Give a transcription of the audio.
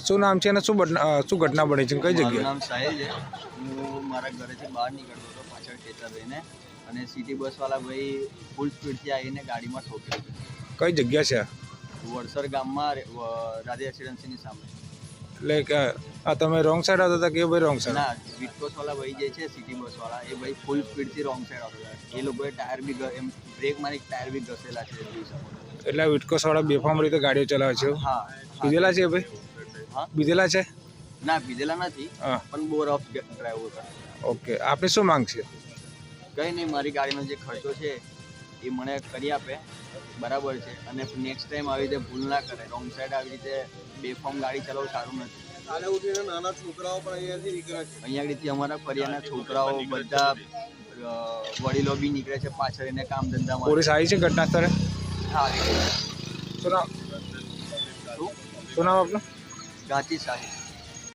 શું નામ છે અને શું ઘટના બની છે કઈ મારું જગ્યાએ? નામ સાહિલ છે. હું મારા ઘરેથી બહાર નીકળતો હતો પાછળ ખેતર લઈને, અને સિટી બસવાળા ભાઈ ફૂલ સ્પીડથી આવીને ગાડીમાં ઠોકેલું. કઈ જગ્યા છે આ? વડસર ગામમાં રાધે રેસિડેન્સીની સામે. એટલે કે આ તમે રોંગ સાઈડ આવતા હતા કે ભાઈ રોંગ સાઈડ? ના, વિટકોસવાળા ભાઈ જે છે સિટી બસવાળા, એ ભાઈ ફૂલ સ્પીડથી રોંગ સાઈડ આવતા હતા. એ લોકોએ ટાયર બી એમ બ્રેક મારી ટાયર બી ઘસેલા છે જોઈ શકો. એટલે વિટકોસ વાળા બેફામ રીતે ગાડીઓ ચલાવે છે એવું? હા. પીધેલા છે ભાઈ? હા, પીધેલા છે? ના પીધેલા નથી, હા. પણ બહુ રફ ડ્રાઈવ હતા. ઓકે, આપની શું માંગ છે? કંઈ નહીં, મારી ગાડીનો જે ખર્ચો છે એ મને કરી આપે બરાબર છે, અને નેક્સ્ટ ટાઈમ આવી રીતે ભૂલ ના કરે. રોંગ સાઈડ આવી રીતે બેફામ ગાડી ચલાવવું સારું નથી. કાલે ઉઠીને નાના છોકરાઓ પણ અહીંયાથી નીકળે છે. અહીંયા આગળથી અમારા ફરિયાના છોકરાઓ બધા વડીલો બી નીકળે છે પાછળ એને કામ ધંધામાં. પોલીસ આવી છે ઘટના સ્થળે? હા, શું નામ શું શું નામ આપનું? ગાંધી સાહેબ.